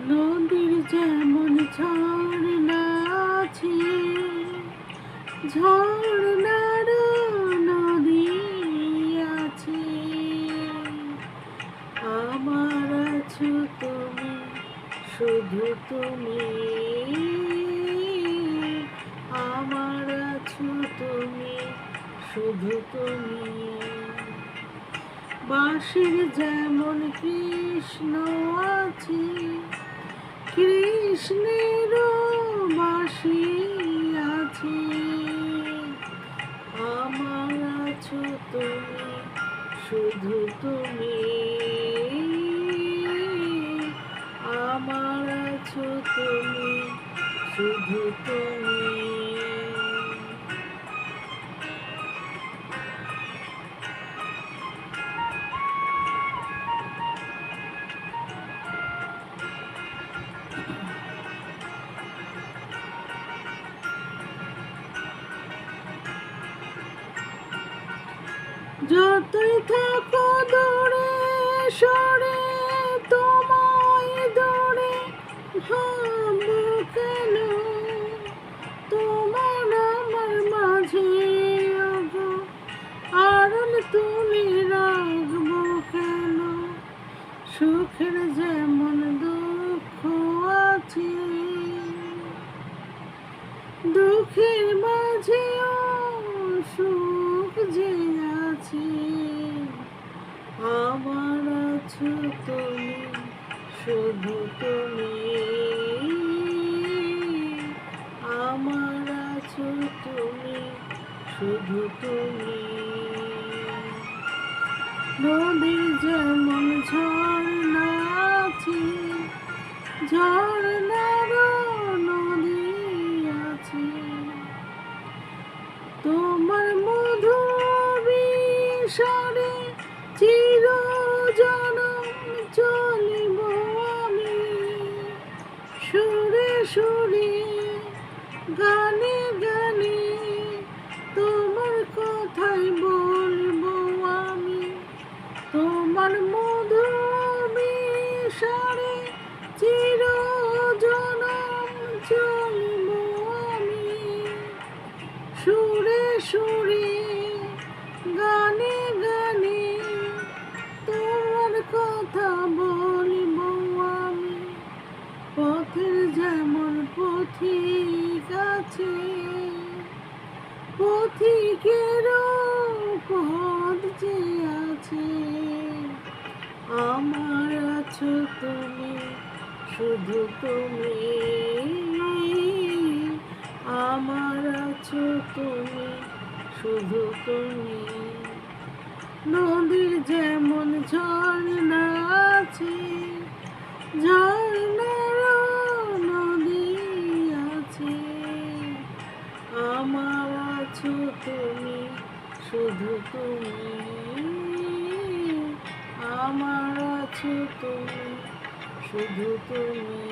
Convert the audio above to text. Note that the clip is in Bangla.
নদীর যেমন ঝর্ণা আছে, ঝর্ণার নদী আছে। আমার আছো তুমি, শুধু তুমি। আমার আছো তুমি, শুধু তুমি। বাঁশির যেমন কৃষ্ণ আছে, কৃষ্ণেরও বাঁশি আছে। আমার আছো তুমি, শুধু তুমি। আমার আছো তুমি, শুধু তুমি। যতই থাকো দূরে সরে, তোমায় দূরে ভাববো কেন? তোমার আমার মাঝে ওগো আড়াল তুলে রাখবো কেন? সুখের যেমন দুঃখ আছে, দুঃখের মাঝেও সুখ যে আছে। আমার আছো তুমি, শুধু তুমি। আমার আছো তুমি, শুধু তুমি। নদীর যেমন ঝর্ণা আছে, ঝর্ণারও নদী আছে। তোমার মধুর বিষরে চিরজনম চলিব আমি, সুরে সুরে গানে গানে তোমার কথাই বলবো আমি। তোমার মধুর বিষরে চিরজনম চলিব আমি, সুরে সুরে গানে গানে তোমার কথা বলিব আমি। পথের যেমন পথিক আছে, পথিকেরও পথ যে আছে। আমার আছো তুমি, শুধু তুমি। আমার আছো তুমি, শুধু তুমি। নদীর যেমন ঝর্ণা আছে, ঝর্ণারও নদী আছে। আমার আছো তুমি, শুধু তুমি। আমার আছো তুমি, শুধু তুমি।